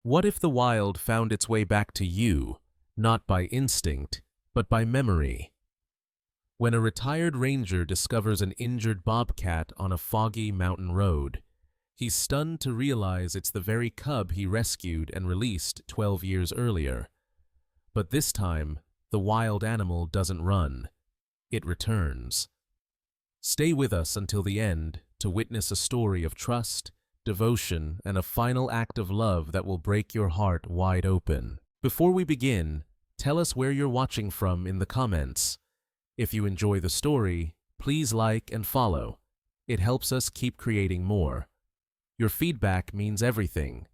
What if the wild found its way back to you, not by instinct, but by memory? When a retired ranger discovers an injured bobcat on a foggy mountain road, he's stunned to realize it's the very cub he rescued and released 12 years earlier. But this time, the wild animal doesn't run. It returns. Stay with us until the end to witness a story of trust, devotion, and a final act of love that will break your heart wide open. Before we begin, tell us where you're watching from in the comments. If you enjoy the story, please like and follow. It helps us keep creating more. Your feedback means everything.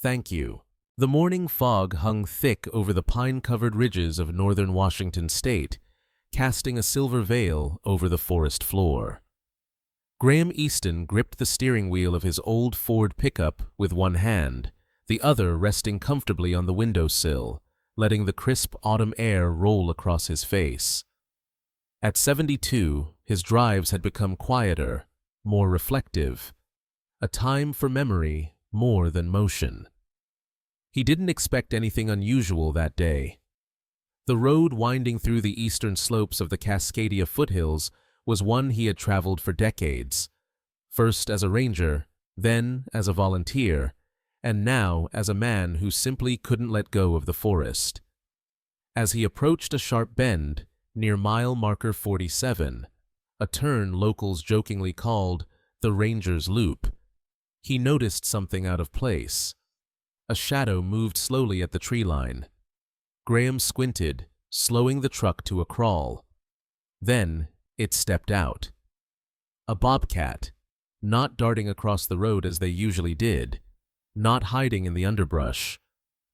Thank you. The morning fog hung thick over the pine-covered ridges of northern Washington state, casting a silver veil over the forest floor. Graham Easton gripped the steering wheel of his old Ford pickup with one hand, the other resting comfortably on the windowsill, letting the crisp autumn air roll across his face. At 72, his drives had become quieter, more reflective, a time for memory more than motion. He didn't expect anything unusual that day. The road winding through the eastern slopes of the Cascadia foothills was one he had traveled for decades, first as a ranger, then as a volunteer, and now as a man who simply couldn't let go of the forest. As he approached a sharp bend near mile marker 47, a turn locals jokingly called the Ranger's Loop, he noticed something out of place. A shadow moved slowly at the tree line. Graham squinted, slowing the truck to a crawl. Then it stepped out. A bobcat, not darting across the road as they usually did, not hiding in the underbrush,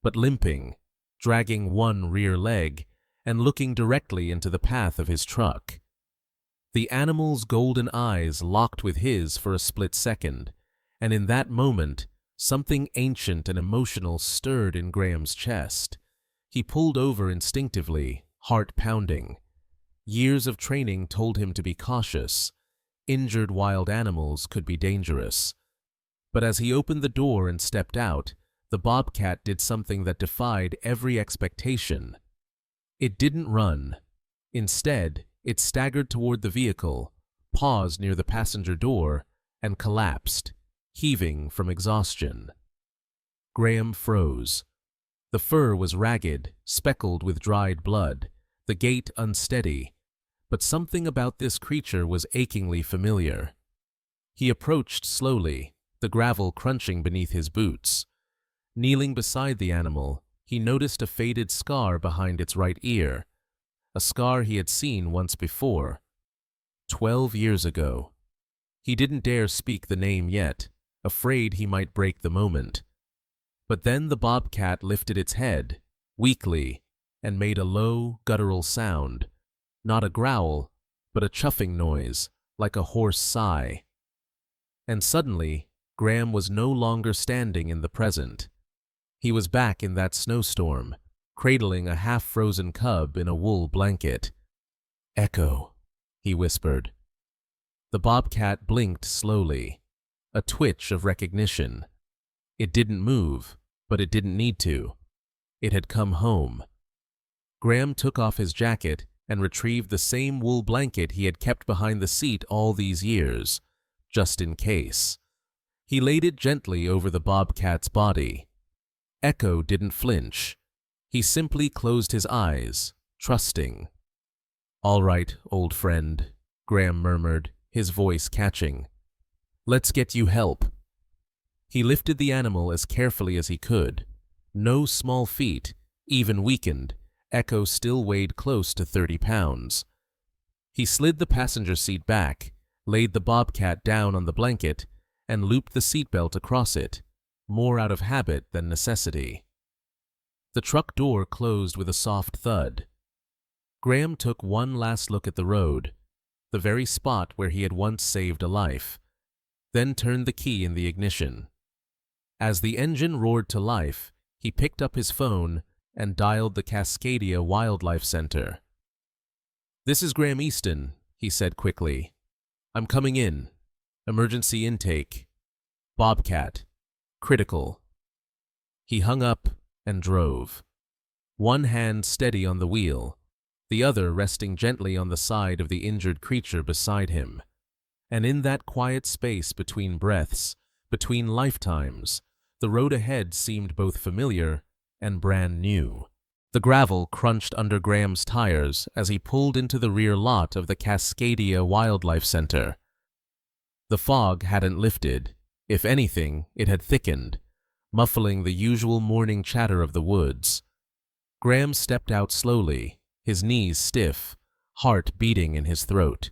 but limping, dragging one rear leg, and looking directly into the path of his truck. The animal's golden eyes locked with his for a split second, and in that moment, something ancient and emotional stirred in Graham's chest. He pulled over instinctively, heart pounding. Years of training told him to be cautious. Injured wild animals could be dangerous. But as he opened the door and stepped out, the bobcat did something that defied every expectation. It didn't run. Instead, it staggered toward the vehicle, paused near the passenger door, and collapsed, heaving from exhaustion. Graham froze. The fur was ragged, speckled with dried blood, the gait unsteady, but something about this creature was achingly familiar. He approached slowly, the gravel crunching beneath his boots. Kneeling beside the animal, he noticed a faded scar behind its right ear, a scar he had seen once before, 12 years ago. He didn't dare speak the name yet, afraid he might break the moment. But then the bobcat lifted its head, weakly, and made a low, guttural sound, not a growl, but a chuffing noise, like a hoarse sigh. And suddenly, Graham was no longer standing in the present. He was back in that snowstorm, cradling a half-frozen cub in a wool blanket. "Echo," he whispered. The bobcat blinked slowly, a twitch of recognition. It didn't move, but it didn't need to. It had come home. Graham took off his jacket and retrieved the same wool blanket he had kept behind the seat all these years, just in case. He laid it gently over the bobcat's body. Echo didn't flinch. He simply closed his eyes, trusting. "All right, old friend," Graham murmured, his voice catching. "Let's get you help." He lifted the animal as carefully as he could. No small feat, even weakened, Echo still weighed close to 30 pounds. He slid the passenger seat back, laid the bobcat down on the blanket, and looped the seatbelt across it, more out of habit than necessity. The truck door closed with a soft thud. Graham took one last look at the road, the very spot where he had once saved a life, then turned the key in the ignition. As the engine roared to life, he picked up his phone and dialed the Cascadia Wildlife Center. "This is Graham Easton," he said quickly. "I'm coming in. Emergency intake. Bobcat. Critical." He hung up and drove, one hand steady on the wheel, the other resting gently on the side of the injured creature beside him. And in that quiet space between breaths, between lifetimes, the road ahead seemed both familiar and brand new. The gravel crunched under Graham's tires as he pulled into the rear lot of the Cascadia Wildlife Center. The fog hadn't lifted. If anything, it had thickened, muffling the usual morning chatter of the woods. Graham stepped out slowly, his knees stiff, heart beating in his throat.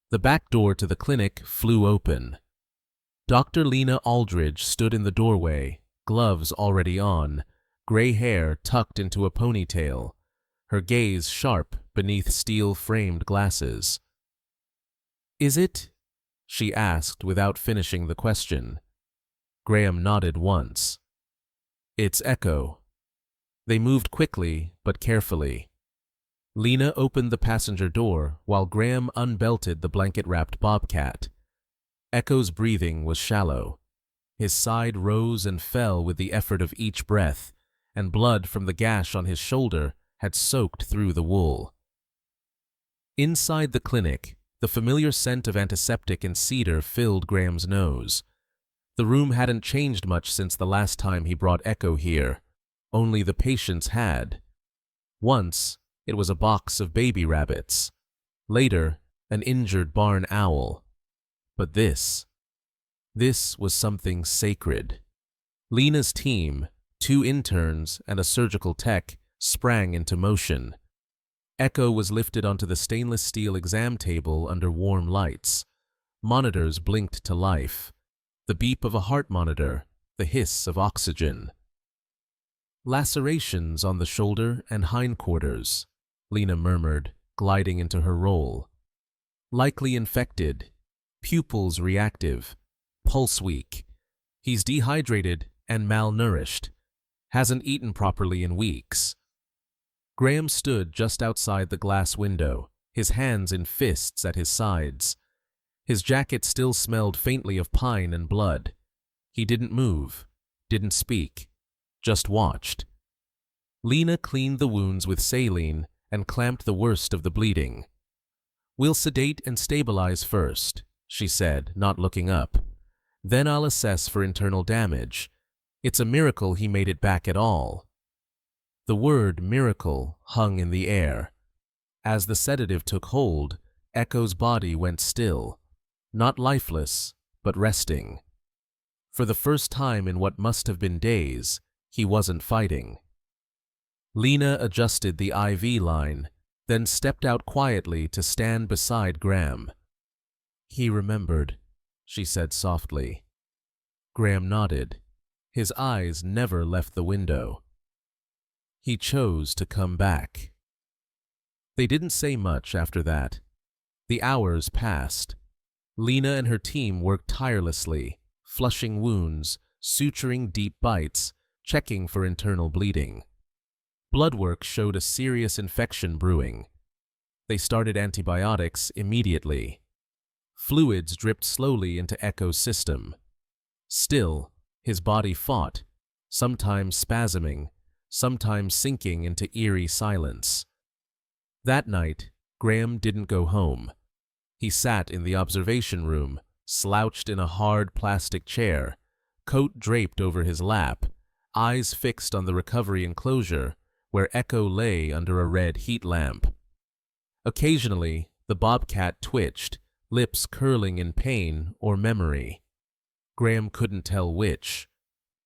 The back door to the clinic flew open. Dr. Lena Aldridge stood in the doorway, gloves already on, gray hair tucked into a ponytail, her gaze sharp beneath steel-framed glasses. "Is it?" she asked without finishing the question. Graham nodded once. "It's Echo." They moved quickly but carefully. Lena opened the passenger door while Graham unbelted the blanket-wrapped Bobcat. Echo's breathing was shallow. His side rose and fell with the effort of each breath, and blood from the gash on his shoulder had soaked through the wool. Inside the clinic, the familiar scent of antiseptic and cedar filled Graham's nose. The room hadn't changed much since the last time he brought Echo here. Only the patients had. Once, it was a box of baby rabbits. Later, an injured barn owl. But this was something sacred. Lena's team, 2 interns and a surgical tech, sprang into motion. Echo was lifted onto the stainless steel exam table under warm lights. Monitors blinked to life. The beep of a heart monitor, the hiss of oxygen. "Lacerations on the shoulder and hindquarters," Lena murmured, gliding into her role. "Likely infected. Pupils reactive. Pulse weak. He's dehydrated and malnourished. Hasn't eaten properly in weeks." Graham stood just outside the glass window, his hands in fists at his sides. His jacket still smelled faintly of pine and blood. He didn't move, didn't speak, just watched. Lena cleaned the wounds with saline and clamped the worst of the bleeding. "We'll sedate and stabilize first," she said, not looking up. "Then I'll assess for internal damage. It's a miracle he made it back at all." The word miracle hung in the air. As the sedative took hold, Echo's body went still, not lifeless, but resting. For the first time in what must have been days, he wasn't fighting. Lena adjusted the IV line, then stepped out quietly to stand beside Graham. "He remembered," she said softly. Graham nodded. His eyes never left the window. He chose to come back. They didn't say much after that. The hours passed. Lena and her team worked tirelessly, flushing wounds, suturing deep bites, checking for internal bleeding. Blood work showed a serious infection brewing. They started antibiotics immediately. Fluids dripped slowly into Echo's system. Still, his body fought, sometimes spasming, sometimes sinking into eerie silence. That night, Graham didn't go home. He sat in the observation room, slouched in a hard plastic chair, coat draped over his lap, eyes fixed on the recovery enclosure where Echo lay under a red heat lamp. Occasionally, the Bobcat twitched, lips curling in pain or memory. Graham couldn't tell which.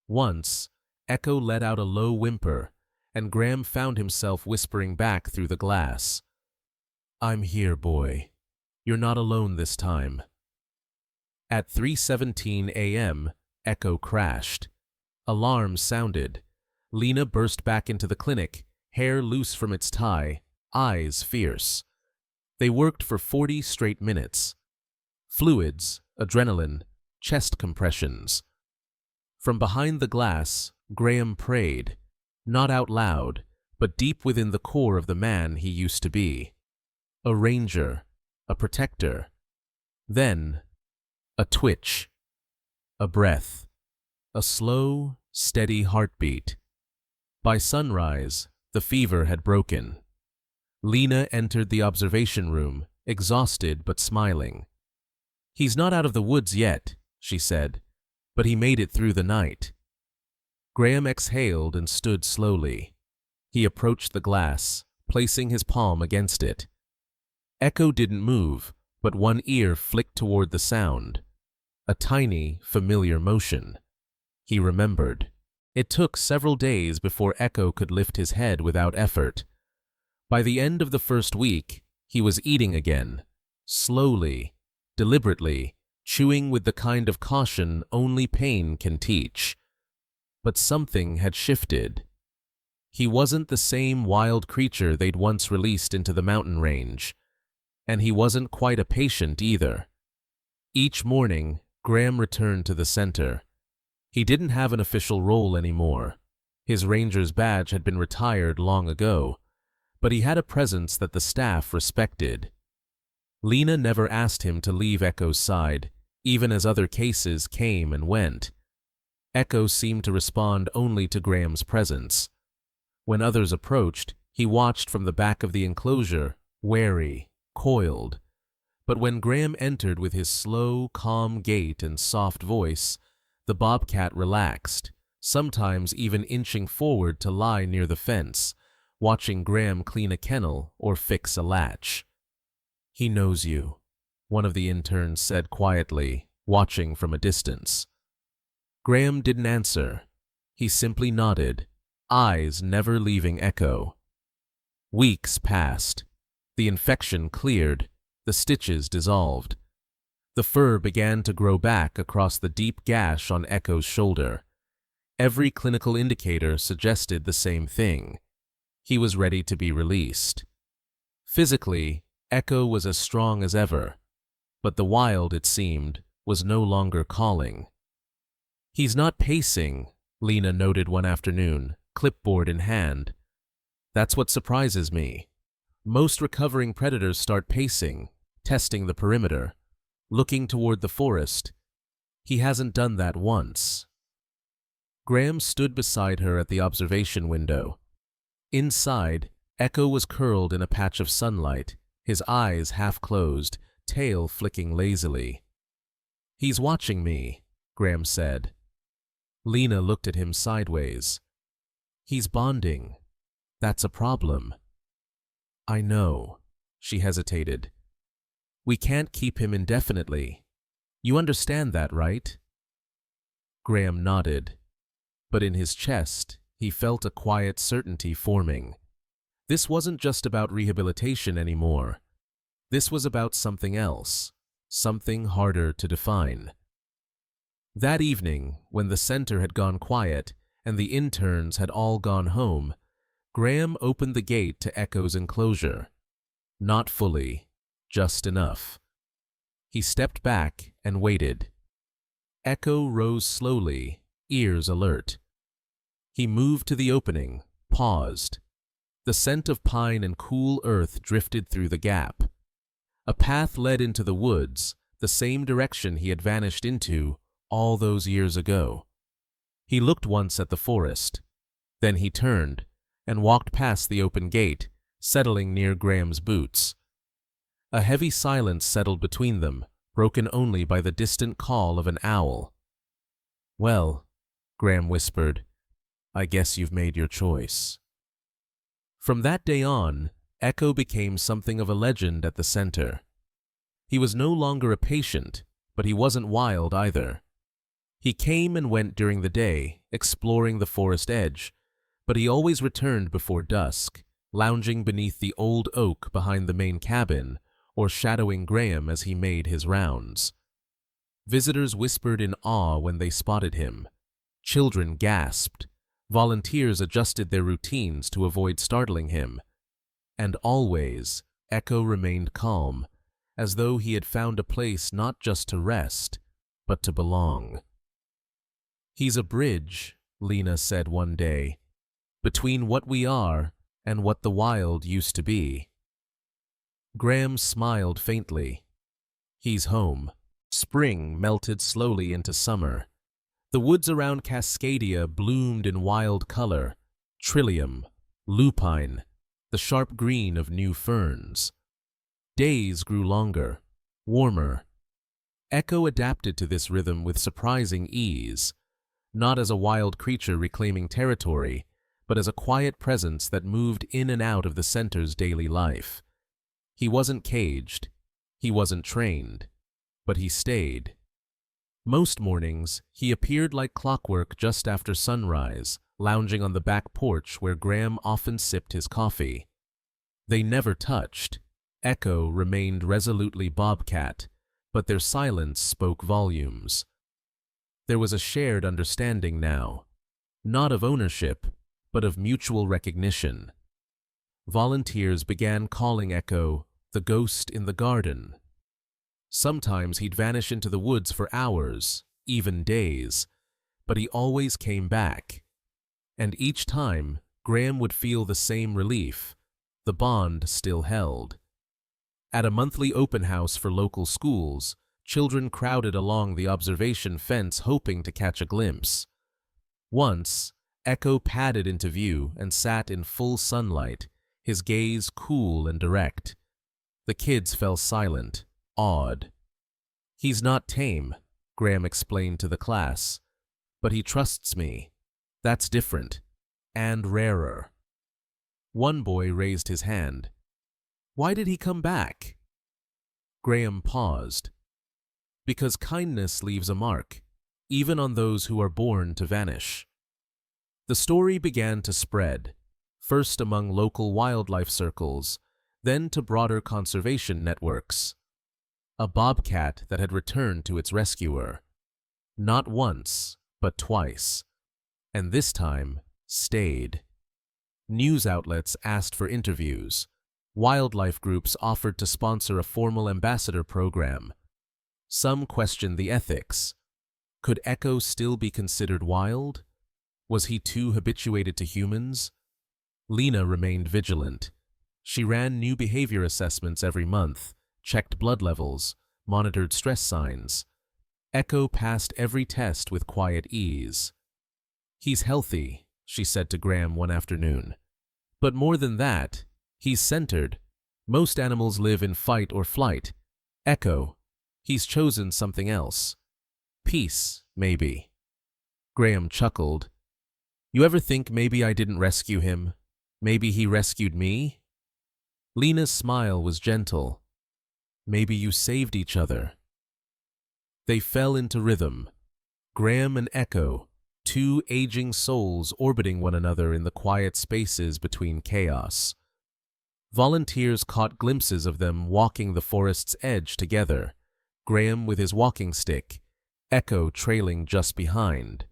Once, Echo let out a low whimper, and Graham found himself whispering back through the glass, "I'm here, boy. You're not alone this time." At 3:17 a.m., Echo crashed. Alarms sounded. Lena burst back into the clinic, hair loose from its tie, eyes fierce. They worked for 40 straight minutes. Fluids, adrenaline, chest compressions. From behind the glass, Graham prayed, not out loud, but deep within the core of the man he used to be. A ranger, a protector. Then, a twitch, a breath, a slow, steady heartbeat. By sunrise, the fever had broken. Lena entered the observation room, exhausted but smiling. "He's not out of the woods yet," she said, "but he made it through the night." Graham exhaled and stood slowly. He approached the glass, placing his palm against it. Echo didn't move, but one ear flicked toward the sound. A tiny, familiar motion. He remembered. It took several days before Echo could lift his head without effort. By the end of the first week, he was eating again, slowly, deliberately, chewing with the kind of caution only pain can teach. But something had shifted. He wasn't the same wild creature they'd once released into the mountain range. And he wasn't quite a patient either. Each morning, Graham returned to the center. He didn't have an official role anymore. His ranger's badge had been retired long ago, but he had a presence that the staff respected. Lena never asked him to leave Echo's side, even as other cases came and went. Echo seemed to respond only to Graham's presence. When others approached, he watched from the back of the enclosure, wary, coiled. But when Graham entered with his slow, calm gait and soft voice, the bobcat relaxed, sometimes even inching forward to lie near the fence, watching Graham clean a kennel or fix a latch. "He knows you," one of the interns said quietly, watching from a distance. Graham didn't answer. He simply nodded, eyes never leaving Echo. Weeks passed. The infection cleared, the stitches dissolved. The fur began to grow back across the deep gash on Echo's shoulder. Every clinical indicator suggested the same thing. He was ready to be released. Physically, Echo was as strong as ever, but the wild, it seemed, was no longer calling. "He's not pacing," Lena noted one afternoon, clipboard in hand. "That's what surprises me. Most recovering predators start pacing, testing the perimeter, looking toward the forest. He hasn't done that once." Graham stood beside her at the observation window. Inside, Echo was curled in a patch of sunlight, his eyes half closed, tail flicking lazily. "He's watching me," Graham said. Lena looked at him sideways. "He's bonding. That's a problem." "I know," she hesitated. "We can't keep him indefinitely. You understand that, right?" Graham nodded, but in his chest he felt a quiet certainty forming. This wasn't just about rehabilitation anymore. This was about something else, something harder to define. That evening, when the center had gone quiet and the interns had all gone home, Graham opened the gate to Echo's enclosure. Not fully, just enough. He stepped back and waited. Echo rose slowly, ears alert. He moved to the opening, paused. The scent of pine and cool earth drifted through the gap. A path led into the woods, the same direction he had vanished into all those years ago. He looked once at the forest. Then he turned and walked past the open gate, settling near Graham's boots. A heavy silence settled between them, broken only by the distant call of an owl. "Well," Graham whispered, "I guess you've made your choice." From that day on, Echo became something of a legend at the center. He was no longer a patient, but he wasn't wild either. He came and went during the day, exploring the forest edge, but he always returned before dusk, lounging beneath the old oak behind the main cabin or shadowing Graham as he made his rounds. Visitors whispered in awe when they spotted him. Children gasped. Volunteers adjusted their routines to avoid startling him. And always, Echo remained calm, as though he had found a place not just to rest, but to belong. "He's a bridge," Lena said one day, "between what we are and what the wild used to be." Graham smiled faintly. He's home. Spring melted slowly into summer. The woods around Cascadia bloomed in wild color, trillium, lupine, the sharp green of new ferns. Days grew longer, warmer. Echo adapted to this rhythm with surprising ease, not as a wild creature reclaiming territory, but as a quiet presence that moved in and out of the center's daily life. He wasn't caged, he wasn't trained, but he stayed. Most mornings, he appeared like clockwork just after sunrise, lounging on the back porch where Graham often sipped his coffee. They never touched. Echo remained resolutely Bobcat, but their silence spoke volumes. There was a shared understanding now, not of ownership, but of mutual recognition. Volunteers began calling Echo the ghost in the garden. Sometimes he'd vanish into the woods for hours, even days, but he always came back. And each time, Graham would feel the same relief. The bond still held. At a monthly open house for local schools, children crowded along the observation fence hoping to catch a glimpse. Once, Echo padded into view and sat in full sunlight, his gaze cool and direct. The kids fell silent, awed. "He's not tame," Graham explained to the class, "but he trusts me. That's different, and rarer." One boy raised his hand. "Why did he come back?" Graham paused. "Because kindness leaves a mark, even on those who are born to vanish." The story began to spread, first among local wildlife circles, then to broader conservation networks. A bobcat that had returned to its rescuer. Not once, but twice. And this time, stayed. News outlets asked for interviews. Wildlife groups offered to sponsor a formal ambassador program. Some questioned the ethics. Could Echo still be considered wild? Was he too habituated to humans? Lena remained vigilant. She ran new behavior assessments every month, checked blood levels, monitored stress signs. Echo passed every test with quiet ease. "He's healthy," she said to Graham one afternoon. "But more than that, he's centered. Most animals live in fight or flight. Echo, he's chosen something else. Peace, maybe." Graham chuckled. "You ever think maybe I didn't rescue him? Maybe he rescued me?" Lena's smile was gentle. "Maybe you saved each other." They fell into rhythm. Graham and Echo, two aging souls orbiting one another in the quiet spaces between chaos. Volunteers caught glimpses of them walking the forest's edge together, Graham with his walking stick, Echo trailing just behind.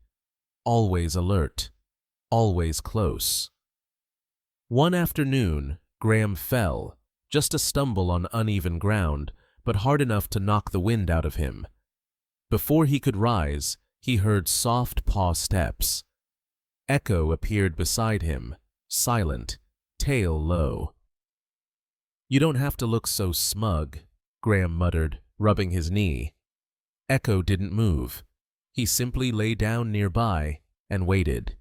Always alert, always close. One afternoon, Graham fell, just a stumble on uneven ground, but hard enough to knock the wind out of him. Before he could rise, he heard soft paw steps. Echo appeared beside him, silent, tail low. "You don't have to look so smug," Graham muttered, rubbing his knee. Echo didn't move. He simply lay down nearby and waited.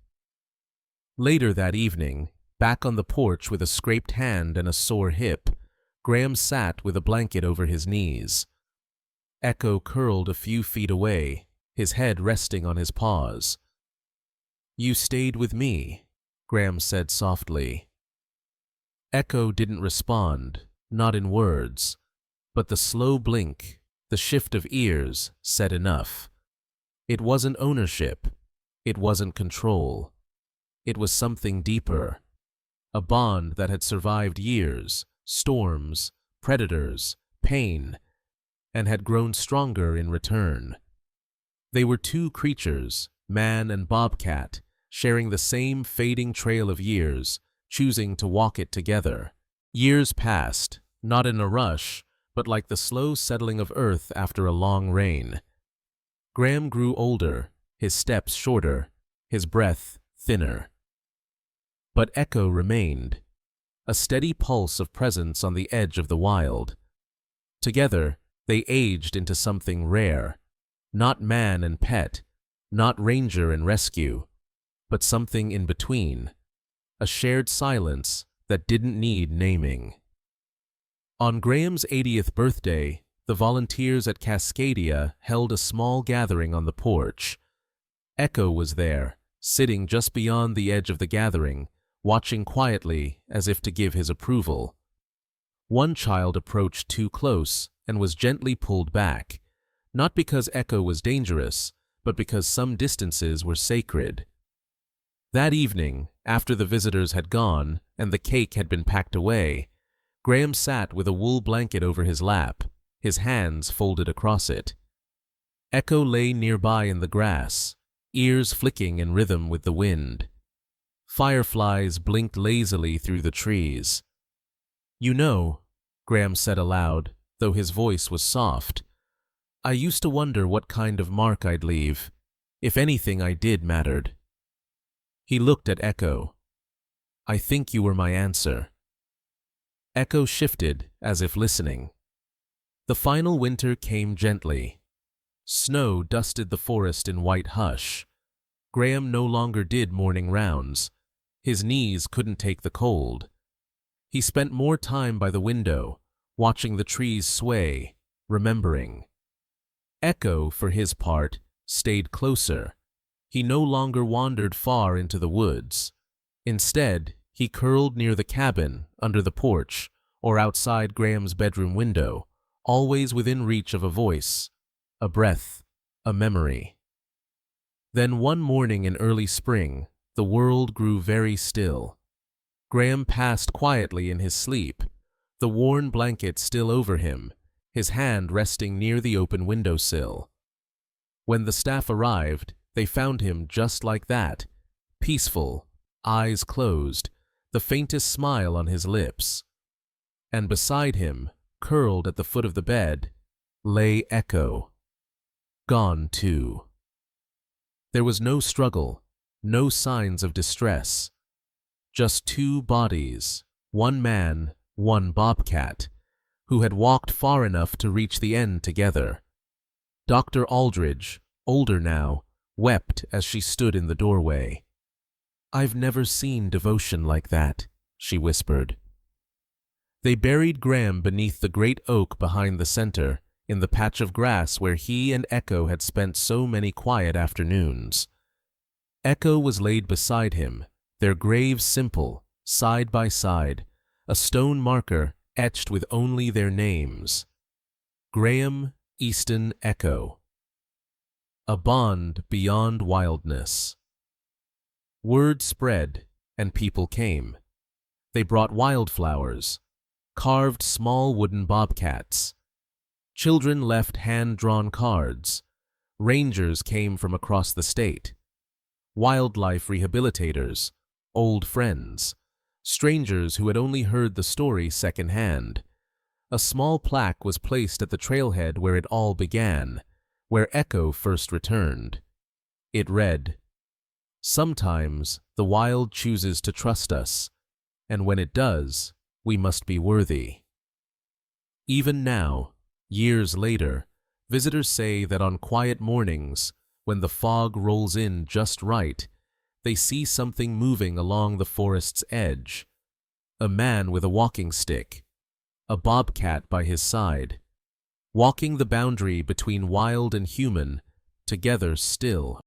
Later that evening, back on the porch with a scraped hand and a sore hip, Graham sat with a blanket over his knees. Echo curled a few feet away, his head resting on his paws. "You stayed with me," Graham said softly. Echo didn't respond, not in words, but the slow blink, the shift of ears, said enough. It wasn't ownership. It wasn't control. It was something deeper. A bond that had survived years, storms, predators, pain, and had grown stronger in return. They were two creatures, man and bobcat, sharing the same fading trail of years, choosing to walk it together. Years passed, not in a rush, but like the slow settling of earth after a long rain. Graham grew older, his steps shorter, his breath thinner. But Echo remained, a steady pulse of presence on the edge of the wild. Together, they aged into something rare, not man and pet, Not ranger and rescue, but something in between. A shared silence that didn't need naming. On Graham's 80th birthday, the volunteers at Cascadia held a small gathering on the porch. Echo was there, sitting just beyond the edge of the gathering, watching quietly as if to give his approval. One child approached too close and was gently pulled back, not because Echo was dangerous, but because some distances were sacred. That evening, after the visitors had gone and the cake had been packed away, Graham sat with a wool blanket over his lap, his hands folded across it. Echo lay nearby in the grass, ears flicking in rhythm with the wind. Fireflies blinked lazily through the trees. "You know," Graham said aloud, though his voice was soft, "I used to wonder what kind of mark I'd leave, if anything I did mattered." He looked at Echo. "I think you were my answer." Echo shifted, as if listening. The final winter came gently. Snow dusted the forest in white hush. Graham no longer did morning rounds. His knees couldn't take the cold. He spent more time by the window, watching the trees sway, remembering. Echo, for his part, stayed closer. He no longer wandered far into the woods. Instead, he curled near the cabin, under the porch, or outside Graham's bedroom window, always within reach of a voice, a breath, a memory. Then one morning in early spring, the world grew very still. Graham passed quietly in his sleep, the worn blanket still over him, his hand resting near the open windowsill. When the staff arrived, they found him just like that, peaceful, eyes closed, the faintest smile on his lips. And beside him, curled at the foot of the bed, lay Echo. Gone too. There was no struggle, no signs of distress. Just two bodies, one man, one bobcat, who had walked far enough to reach the end together. Dr. Aldridge, older now, wept as she stood in the doorway. "I've never seen devotion like that," she whispered. They buried Graham beneath the great oak behind the center, in the patch of grass where he and Echo had spent so many quiet afternoons. Echo was laid beside him, their graves simple, side by side, a stone marker etched with only their names. Graham Easton Echo. A bond beyond wildness. Word spread, and people came. They brought wildflowers, carved small wooden bobcats. Children left hand-drawn cards. Rangers came from across the state. Wildlife rehabilitators, old friends, strangers who had only heard the story secondhand. A small plaque was placed at the trailhead where it all began, where Echo first returned. It read, "Sometimes the wild chooses to trust us, and when it does, we must be worthy." Even now, years later, visitors say that on quiet mornings, when the fog rolls in just right, they see something moving along the forest's edge. A man with a walking stick, a bobcat by his side, walking the boundary between wild and human, together still.